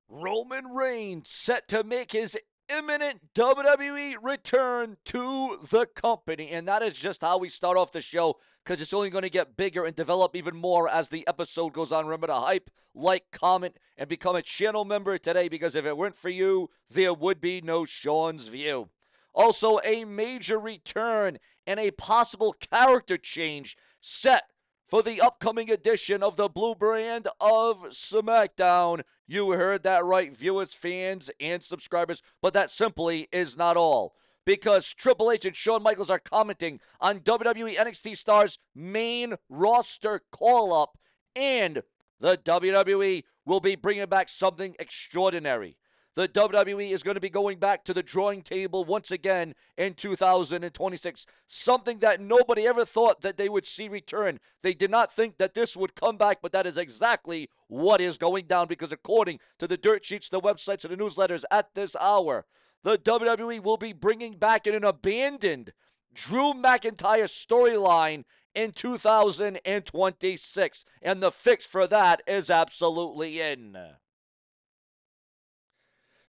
Roman Reigns set to make his imminent WWE return to the company. And that is just how we start off the show, because it's only going to get bigger and develop even more as the episode goes on. Remember to hype, like, comment, and become a channel member today, because if it weren't for you, there would be no Sean's View. Also, a major return and a possible character change set for the upcoming edition of the Blue Brand of SmackDown. You heard that right, viewers, fans, and subscribers, but that simply is not all. Because Triple H and Shawn Michaels are commenting on WWE NXT Stars main roster call-up, and the WWE will be bringing back something extraordinary. The WWE is going to be going back to the drawing table once again in 2026. Something that nobody ever thought that they would see return. They did not think that this would come back, but that is exactly what is going down, because according to the dirt sheets, the websites, and the newsletters at this hour, the WWE will be bringing back an abandoned Drew McIntyre storyline in 2026. And the fix for that is absolutely in.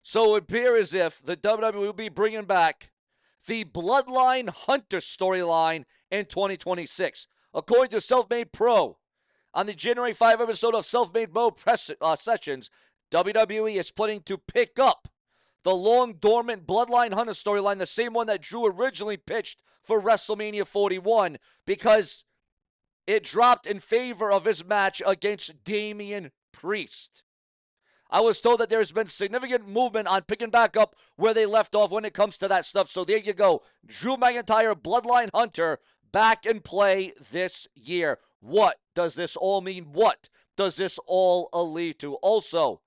So it appears as if the WWE will be bringing back the Bloodline Hunter storyline in 2026. According to Self-Made Pro, on the January 5 episode of Self-Made Pro Press Sessions, WWE is planning to pick up the long-dormant Bloodline Hunter storyline, the same one that Drew originally pitched for WrestleMania 41, because it dropped in favor of his match against Damian Priest. I was told that there's been significant movement on picking back up where they left off when it comes to that stuff. So there you go. Drew McIntyre, Bloodline Hunter, back in play this year. What does this all mean? What does this all lead to? Also,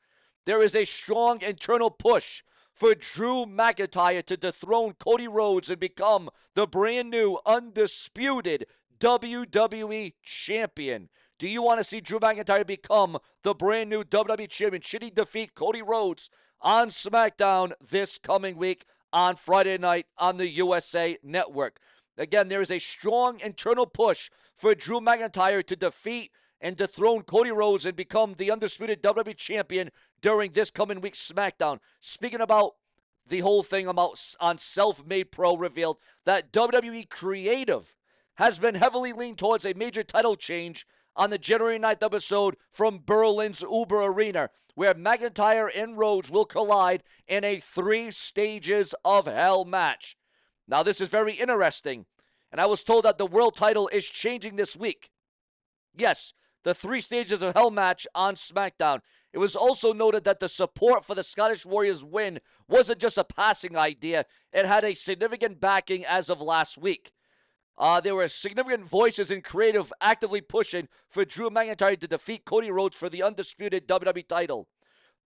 there is a strong internal push for Drew McIntyre to dethrone Cody Rhodes and become the brand new undisputed WWE Champion. Do you want to see Drew McIntyre become the brand new WWE Champion? Should he defeat Cody Rhodes on SmackDown this coming week on Friday night on the USA Network? Again, there is a strong internal push for Drew McIntyre to defeat and dethrone Cody Rhodes and become the undisputed WWE Champion during this coming week's SmackDown. Speaking about the whole thing about on Self-Made Pro revealed that WWE Creative has been heavily leaned towards a major title change on the January 9th episode from Berlin's Uber Arena, where McIntyre and Rhodes will collide in a 3 stages of hell match. Now, this is very interesting, and I was told that the world title is changing this week. Yes, the 3 stages of hell match on SmackDown. It was also noted that the support for the Scottish Warriors win wasn't just a passing idea. It had a significant backing as of last week. There were significant voices in creative actively pushing for Drew McIntyre to defeat Cody Rhodes for the undisputed WWE title.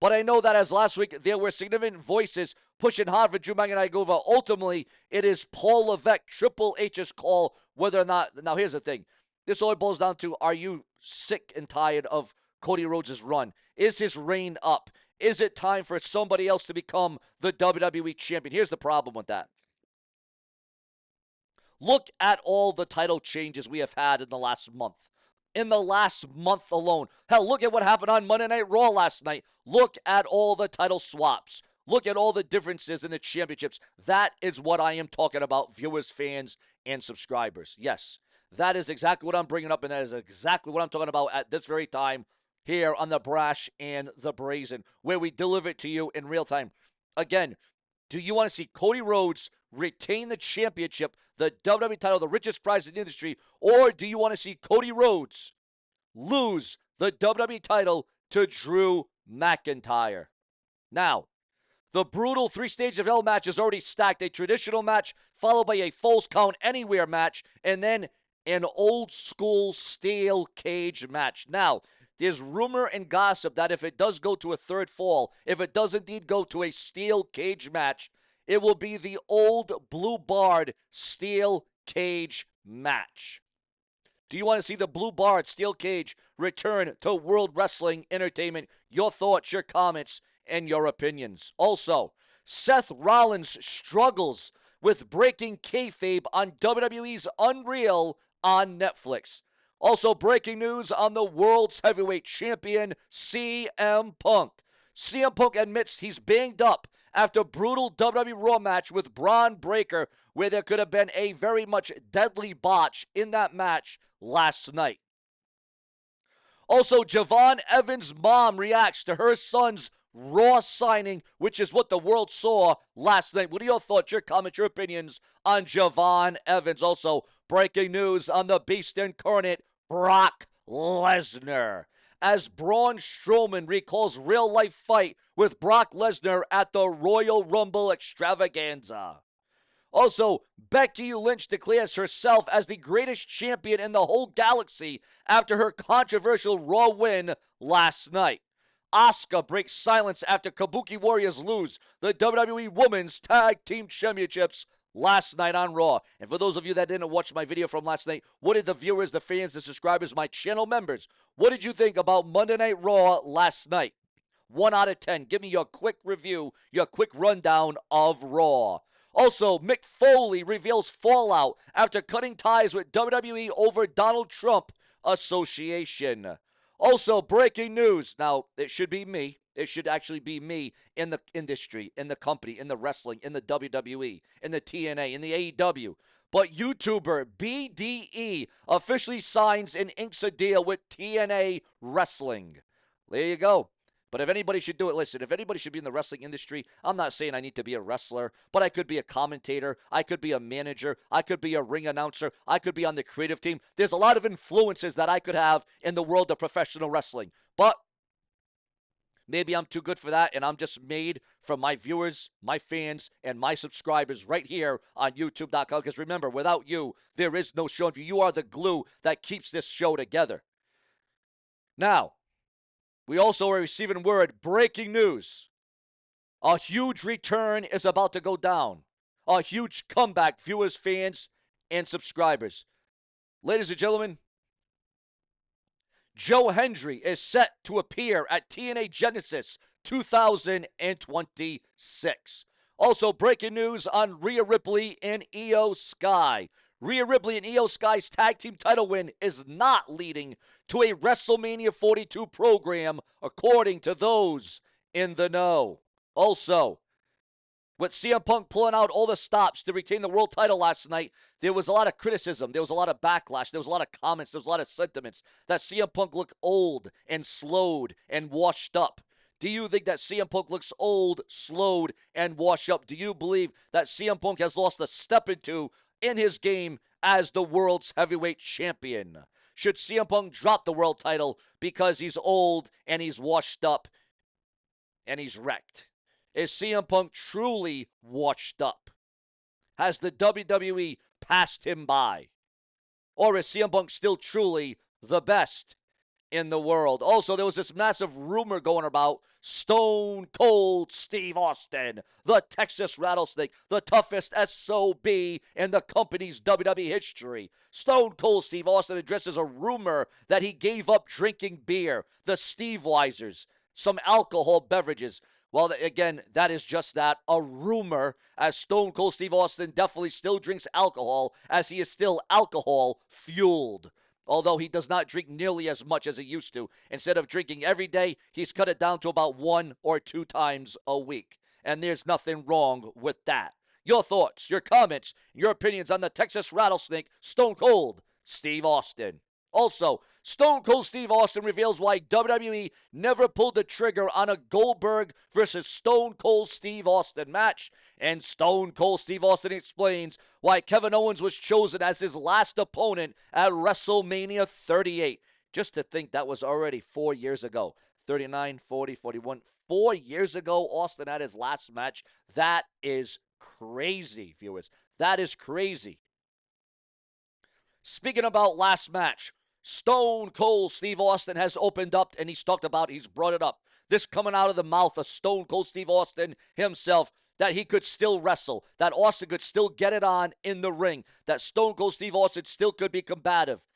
But I know that as last week, there were significant voices pushing hard for Drew McIntyre to go over. Ultimately, it is Paul Levesque, Triple H's call, whether or not. Now, here's the thing. This all boils down to, are you sick and tired of Cody Rhodes' run? Is his reign up? Is it time for somebody else to become the WWE Champion? Here's the problem with that. Look at all the title changes we have had in the last month. In the last month alone. Hell, look at what happened on Monday Night Raw last night. Look at all the title swaps. Look at all the differences in the championships. That is what I am talking about, viewers, fans, and subscribers. Yes, that is exactly what I'm bringing up, and that is exactly what I'm talking about at this very time here on the Brash and the Brazen, where we deliver it to you in real time. Again, do you want to see Cody Rhodes retain the championship, the WWE title, the richest prize in the industry, or do you want to see Cody Rhodes lose the WWE title to Drew McIntyre? Now, the brutal 3 stages of hell match is already stacked. A traditional match followed by a Falls Count Anywhere match, and then an old school steel cage match. Now, there's rumor and gossip that if it does go to a third fall, if it does indeed go to a steel cage match, it will be the old blue barred steel cage match. Do you want to see the blue barred steel cage return to World Wrestling Entertainment? Your thoughts, your comments, and your opinions. Also, Seth Rollins struggles with breaking kayfabe on WWE's Unreal on Netflix. Also, breaking news on the World's Heavyweight Champion, CM Punk. CM Punk admits he's banged up after brutal WWE Raw match with Braun Breaker, where there could have been a very much deadly botch in that match last night. Also, Javon Evans' mom reacts to her son's Raw signing, which is what the world saw last night. What are your thoughts, your comments, your opinions on Javon Evans? Also, breaking news on the Beast Incarnate, Brock Lesnar, as Braun Strowman recalls real-life fight with Brock Lesnar at the Royal Rumble extravaganza. Also, Becky Lynch declares herself as the greatest champion in the whole galaxy after her controversial Raw win last night. Asuka breaks silence after Kabuki Warriors lose the WWE Women's Tag Team Championships last night on Raw. And for those of you that didn't watch my video from last night, what did the viewers, the fans, the subscribers, my channel members, what did you think about Monday Night Raw last night? 1 out of 10. Give me your quick review, your quick rundown of Raw. Also, Mick Foley reveals fallout after cutting ties with WWE over Donald Trump association. Also, breaking news. Now, it should be me. It should actually be me in the industry, in the company, in the wrestling, in the WWE, in the TNA, in the AEW. But YouTuber BDE officially signs and inks a deal with TNA Wrestling. There you go. But if anybody should do it, listen, if anybody should be in the wrestling industry, I'm not saying I need to be a wrestler, but I could be a commentator, I could be a manager, I could be a ring announcer, I could be on the creative team. There's a lot of influences that I could have in the world of professional wrestling. But maybe I'm too good for that, and I'm just made from my viewers, my fans, and my subscribers right here on YouTube.com. Because remember, without you, there is no show. You are the glue that keeps this show together. Now, we also are receiving word, breaking news. A huge return is about to go down. A huge comeback, viewers, fans, and subscribers. Ladies and gentlemen, Joe Hendry is set to appear at TNA Genesis 2026. Also, breaking news on Rhea Ripley and Io Sky. Rhea Ripley and Io Sky's tag team title win is not leading to a WrestleMania 42 program, according to those in the know. Also, with CM Punk pulling out all the stops to retain the world title last night, there was a lot of criticism, there was a lot of backlash, there was a lot of comments, there was a lot of sentiments that CM Punk looked old and slowed and washed up. Do you think that CM Punk looks old, slowed, and washed up? Do you believe that CM Punk has lost a step or two in his game as the world's heavyweight champion? Should CM Punk drop the world title because he's old and he's washed up and he's wrecked? Is CM Punk truly washed up? Has the WWE passed him by? Or is CM Punk still truly the best in the world? Also, there was this massive rumor going about Stone Cold Steve Austin, the Texas Rattlesnake, the toughest SOB in the company's WWE history. Stone Cold Steve Austin addresses a rumor that he gave up drinking beer, the Steve Weisers, some alcohol beverages. Well, again, that is just that, a rumor, as Stone Cold Steve Austin definitely still drinks alcohol, as he is still alcohol-fueled. Although he does not drink nearly as much as he used to. Instead of drinking every day, he's cut it down to about 1 or 2 times a week. And there's nothing wrong with that. Your thoughts, your comments, your opinions on the Texas Rattlesnake, Stone Cold Steve Austin. Also, Stone Cold Steve Austin reveals why WWE never pulled the trigger on a Goldberg versus Stone Cold Steve Austin match. And Stone Cold Steve Austin explains why Kevin Owens was chosen as his last opponent at WrestleMania 38. Just to think that was already 4 years ago. 39, 40, 41. 4 years ago, Austin had his last match. That is crazy, viewers. That is crazy. Speaking about last match, Stone Cold Steve Austin has opened up and he's brought it up. This coming out of the mouth of Stone Cold Steve Austin himself, that he could still wrestle, that Austin could still get it on in the ring, that Stone Cold Steve Austin still could be combative.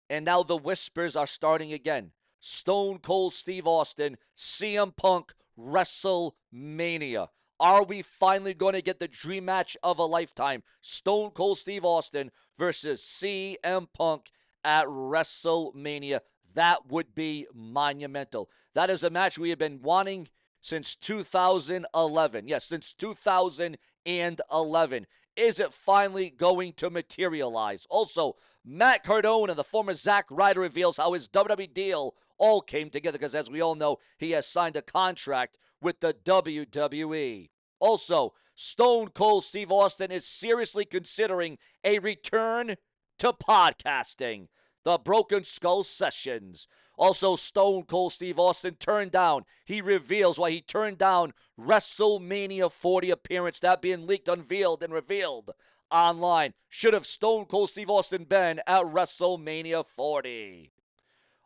And now the whispers are starting again. Stone Cold Steve Austin, CM Punk, WrestleMania. Are we finally going to get the dream match of a lifetime? Stone Cold Steve Austin versus CM Punk at WrestleMania. That would be monumental. That is a match we have been wanting since 2011. Yes, since 2011. Is it finally going to materialize? Also, Matt Cardona, the former Zack Ryder, reveals how his WWE deal all came together because, as we all know, he has signed a contract with the WWE. Also, Stone Cold Steve Austin is seriously considering a return to podcasting. The Broken Skull Sessions. Also, Stone Cold Steve Austin turned down. He reveals why he turned down WrestleMania 40 appearance. That being leaked, unveiled, and revealed online. Should have Stone Cold Steve Austin been at WrestleMania 40?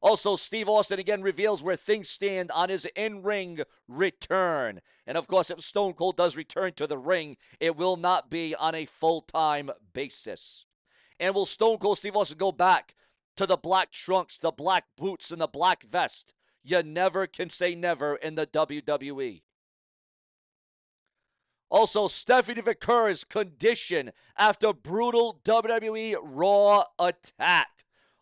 Also, Steve Austin again reveals where things stand on his in-ring return. And of course, if Stone Cold does return to the ring, it will not be on a full-time basis. And will Stone Cold Steve Austin go back to the black trunks, the black boots, and the black vest? You never can say never in the WWE. Also, Stephanie McMahon's condition after brutal WWE Raw attack.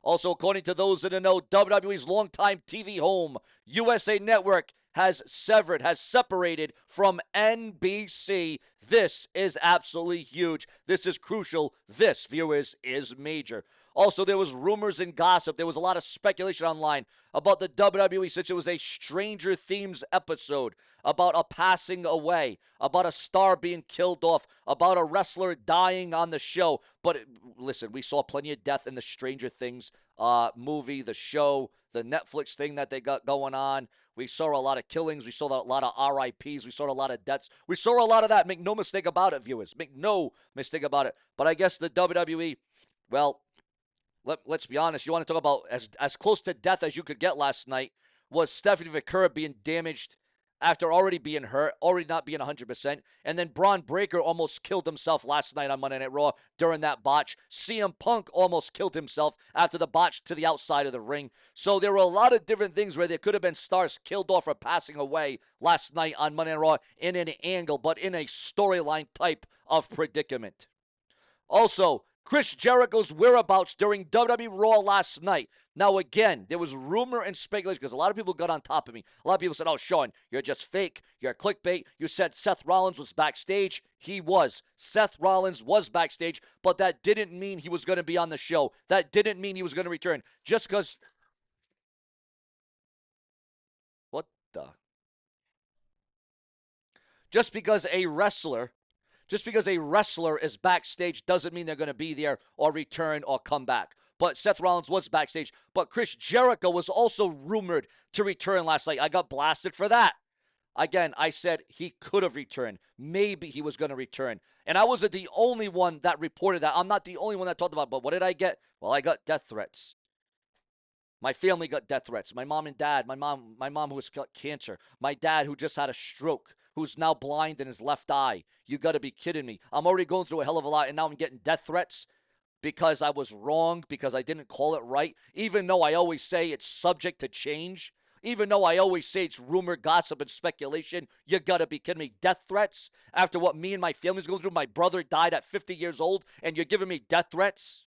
Also, according to those in the know, WWE's longtime TV home, USA Network, has separated from NBC. This is absolutely huge. This is crucial. This, viewers, is major. Also, there was rumors and gossip. There was a lot of speculation online about the WWE since it was a Stranger Themes episode, about a passing away, about a star being killed off, about a wrestler dying on the show. But listen, we saw plenty of death in the Stranger Things movie, the show, the Netflix thing that they got going on. We saw a lot of killings. We saw a lot of RIPs. We saw a lot of deaths. We saw a lot of that. Make no mistake about it, viewers. Make no mistake about it. But I guess the WWE, well, let's be honest. You want to talk about as close to death as you could get last night was Stephanie McMahon being damaged after already being hurt, already not being 100%. And then Braun Breaker almost killed himself last night on Monday Night Raw during that botch. CM Punk almost killed himself after the botch to the outside of the ring. So there were a lot of different things where there could have been stars killed off or passing away last night on Monday Night Raw in an angle, but in a storyline type of predicament. Also, Chris Jericho's whereabouts during WWE Raw last night. Now, again, there was rumor and speculation because a lot of people got on top of me. A lot of people said, oh, Sean, you're just fake. You're clickbait. You said Seth Rollins was backstage. He was. Seth Rollins was backstage, but that didn't mean he was going to be on the show. That didn't mean he was going to return. Just because... What the... Just because a wrestler is backstage doesn't mean they're going to be there or return or come back. But Seth Rollins was backstage. But Chris Jericho was also rumored to return last night. I got blasted for that. Again, I said he could have returned. Maybe he was going to return. And I wasn't the only one that reported that. I'm not the only one that talked about it. But what did I get? Well, I got death threats. My family got death threats. My mom and dad. My mom who has got cancer. My dad who just had a stroke, who's now blind in his left eye. You got to be kidding me. I'm already going through a hell of a lot, and now I'm getting death threats because I was wrong, because I didn't call it right, even though I always say it's subject to change, even though I always say it's rumor, gossip, and speculation. You got to be kidding me. Death threats after what me and my family's going through. My brother died at 50 years old, and you're giving me death threats?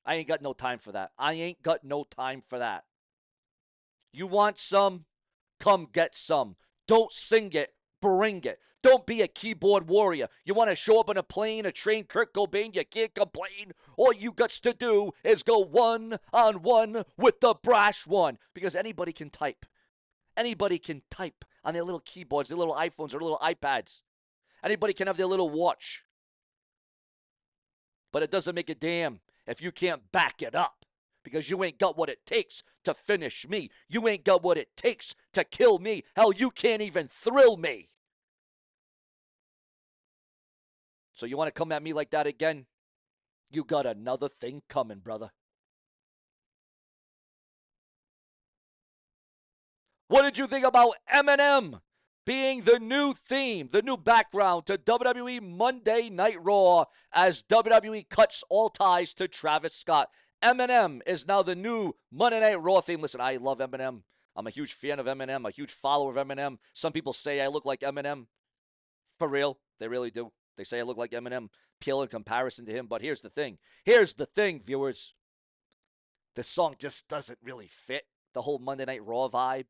I ain't got no time for that. I ain't got no time for that. You want some? Come get some. Don't sing it, bring it. Don't be a keyboard warrior. You want to show up in a plane, a train, Kurt Cobain, you can't complain. All you got to do is go one-on-one with the brash one. Because anybody can type. Anybody can type on their little keyboards, their little iPhones, their little iPads. Anybody can have their little watch. But it doesn't make a damn if you can't back it up. Because you ain't got what it takes to finish me. You ain't got what it takes to kill me. Hell, you can't even thrill me. So you want to come at me like that again? You got another thing coming, brother. What did you think about Eminem being the new theme, the new background to WWE Monday Night Raw as WWE cuts all ties to Travis Scott? Eminem is now the new Monday Night Raw theme. Listen, I love Eminem. I'm a huge fan of Eminem, a huge follower of Eminem. Some people say I look like Eminem. For real, they really do. They say I look like Eminem, pale in comparison to him. But here's the thing. Here's the thing, viewers. the song just doesn't really fit the whole Monday Night Raw vibe.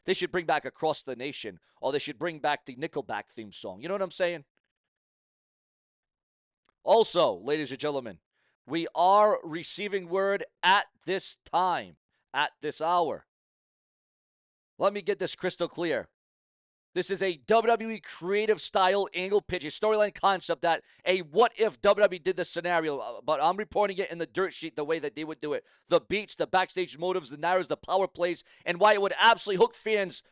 They should bring back Across the Nation, or they should bring back the Nickelback theme song. You know what I'm saying? Also, ladies and gentlemen, we are receiving word at this time, at this hour. Let me get this crystal clear. This is a WWE creative style angle pitch, a storyline concept that a what if WWE did this scenario, but I'm reporting it in the dirt sheet the way that they would do it. The beats, the backstage motives, the narratives, the power plays, and why it would absolutely hook fans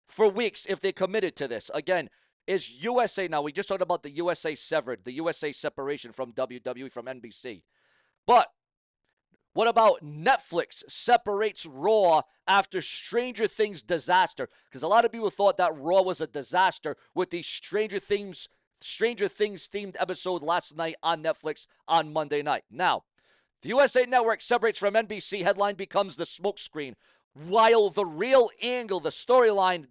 for weeks if they committed to this. Again, is USA now. We just talked about the USA severed, the USA separation from WWE, from NBC. But what about Netflix separates Raw after Stranger Things disaster? Because a lot of people thought that Raw was a disaster with the Stranger Things themed episode last night on Netflix on Monday night. Now, the USA Network separates from NBC. Headline becomes the smokescreen, while the real angle, the storyline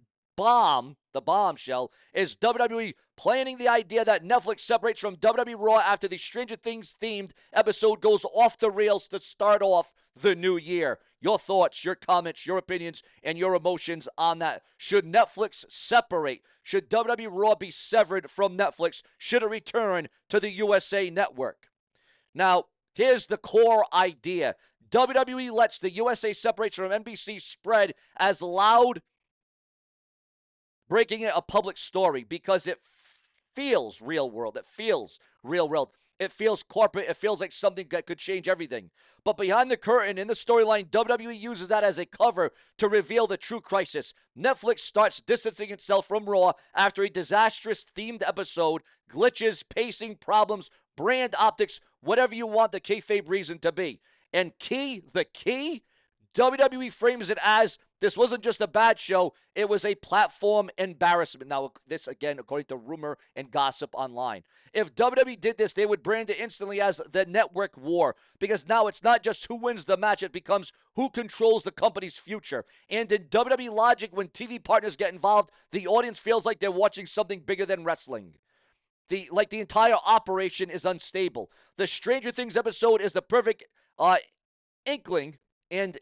the bombshell, is WWE planning the idea that Netflix separates from WWE Raw after the Stranger Things themed episode goes off the rails to start off the new year. Your thoughts, your comments, your opinions, and your emotions on that. Should Netflix separate? Should WWE Raw be severed from Netflix? Should it return to the USA Network? Now, here's the core idea. WWE lets the USA separate from NBC spread as loud, breaking it a public story because it feels real world. It feels real world. It feels corporate. It feels like something that could change everything. But behind the curtain in the storyline, WWE uses that as a cover to reveal the true crisis. Netflix starts distancing itself from Raw after a disastrous themed episode, glitches, pacing problems, brand optics, whatever you want the kayfabe reason to be. And the key, WWE frames it as this wasn't just a bad show, it was a platform embarrassment. Now, this again, according to rumor and gossip online. If WWE did this, they would brand it instantly as the network war, because now it's not just who wins the match, it becomes who controls the company's future. And in WWE logic, when TV partners get involved, the audience feels like they're watching something bigger than wrestling. The entire operation is unstable. The Stranger Things episode is the perfect inkling and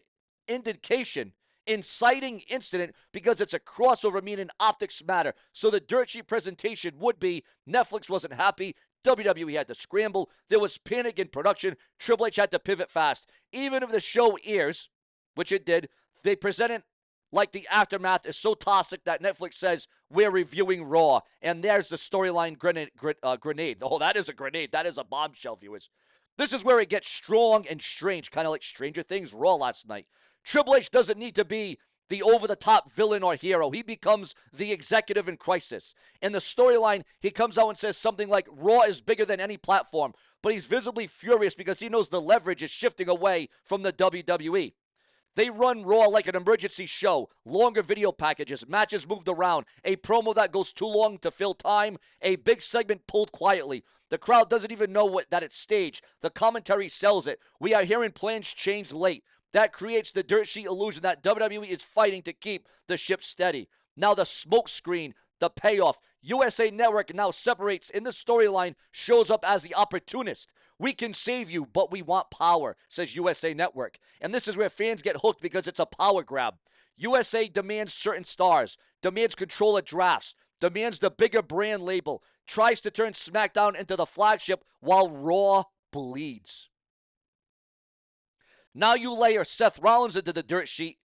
indication, inciting incident, because it's a crossover, meaning optics matter. So the dirt sheet presentation would be Netflix wasn't happy, WWE had to scramble, there was panic in production, Triple H had to pivot fast. Even if the show airs, which it did, they present it like the aftermath is so toxic that Netflix says, we're reviewing Raw. And there's the storyline grenade. Oh, that is a grenade. That is a bombshell, viewers. This is where it gets strong and strange, kind of like Stranger Things Raw last night. Triple H doesn't need to be the over-the-top villain or hero. He becomes the executive in crisis. In the storyline, he comes out and says something like, Raw is bigger than any platform, but he's visibly furious because he knows the leverage is shifting away from the WWE. They run Raw like an emergency show, longer video packages, matches moved around, a promo that goes too long to fill time, a big segment pulled quietly. The crowd doesn't even know that it's staged. The commentary sells it. We are hearing plans change late. That creates the dirt sheet illusion that WWE is fighting to keep the ship steady. Now the smoke screen, the payoff. USA Network now separates in the storyline, shows up as the opportunist. We can save you, but we want power, says USA Network. And this is where fans get hooked because it's a power grab. USA demands certain stars, demands control of drafts, demands the bigger brand label, tries to turn SmackDown into the flagship while Raw bleeds. Now you layer Seth Rollins into the dirt sheet.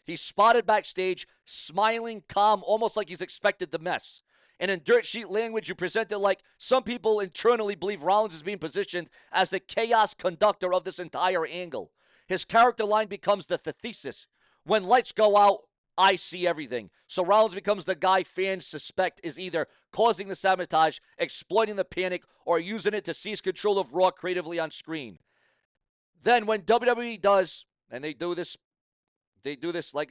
He's spotted backstage, smiling, calm, almost like he's expected the mess. And in dirt sheet language, you present it like some people internally believe Rollins is being positioned as the chaos conductor of this entire angle. His character line becomes the thesis. When lights go out, I see everything. So Rollins becomes the guy fans suspect is either causing the sabotage, exploiting the panic, or using it to seize control of Raw creatively on screen. Then when WWE does, and they do this like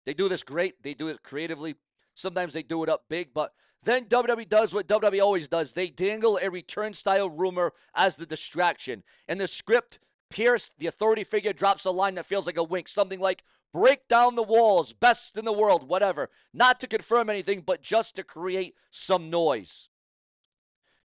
they do this great, they do it creatively. Sometimes they do it up big, but then WWE does what WWE always does. They dangle a return-style rumor as the distraction. In the script, Pierce, the authority figure, drops a line that feels like a wink. Something like, break down the walls, best in the world, whatever. Not to confirm anything, but just to create some noise.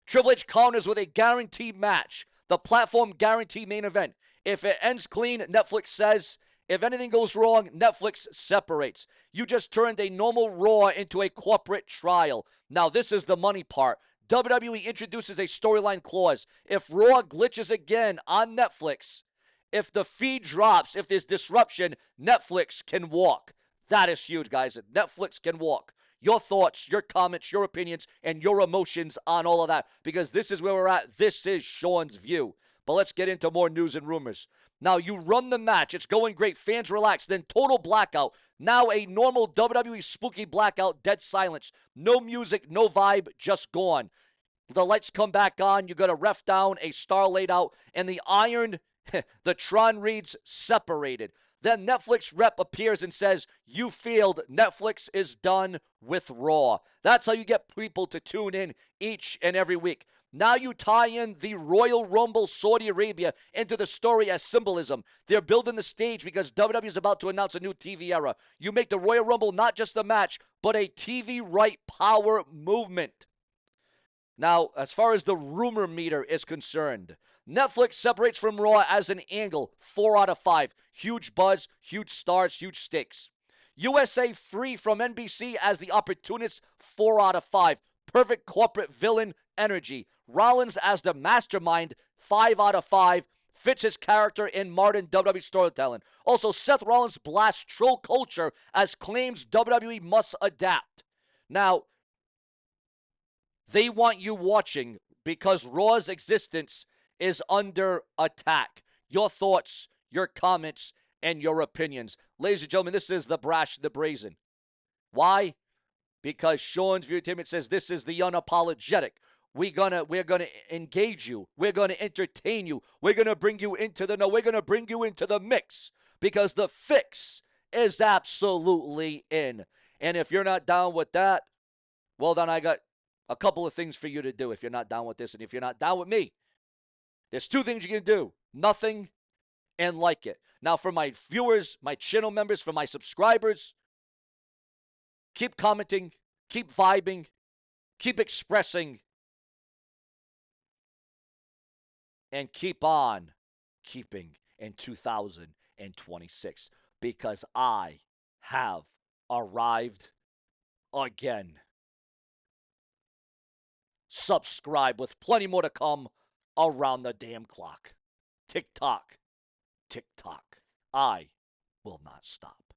Triple H counters with a guaranteed match. The platform guarantee main event. If it ends clean, Netflix says. If anything goes wrong, Netflix separates. You just turned a normal Raw into a corporate trial. Now, this is the money part. WWE introduces a storyline clause. If Raw glitches again on Netflix, if the feed drops, if there's disruption, Netflix can walk. That is huge, guys. Netflix can walk. Your thoughts, your comments, your opinions, and your emotions on all of that, because this is where we're at. This is Sean's view. But let's get into more news and rumors. Now, you run the match. It's going great. Fans relax. Then total blackout. Now a normal WWE spooky blackout. Dead silence. No music, no vibe, just gone. The lights come back on. You got a ref down, a star laid out, and the iron, the Tron reads separated. Then Netflix rep appears and says, you failed. Netflix is done with Raw. That's how you get people to tune in each and every week. Now you tie in the Royal Rumble Saudi Arabia into the story as symbolism. They're building the stage because WWE is about to announce a new TV era. You make the Royal Rumble not just a match, but a TV right power movement. Now, as far as the rumor meter is concerned, Netflix separates from Raw as an angle, 4 out of 5. Huge buzz, huge stars, huge stakes. USA free from NBC as the opportunist, 4 out of 5. Perfect corporate villain energy. Rollins as the mastermind, 5 out of 5. Fits his character in modern WWE storytelling. Also, Seth Rollins blasts troll culture as claims WWE must adapt. Now, they want you watching because Raw's existence is under attack. Your thoughts, your comments, and your opinions. Ladies and gentlemen, this is the brash, the brazen. Why? Because Sean's View Entertainment says this is the unapologetic. We're gonna engage you. We're gonna entertain you. We're gonna bring you into the know. We're gonna bring you into the mix because the fix is absolutely in. And if you're not down with that, well, then I got a couple of things for you to do if you're not down with this. And if you're not down with me, there's 2 things you can do. Nothing and like it. Now, for my viewers, my channel members, for my subscribers, keep commenting, keep vibing, keep expressing, and keep on keeping in 2026 because I have arrived again. Subscribe with plenty more to come around the damn clock. Tick tock, tick tock. I will not stop.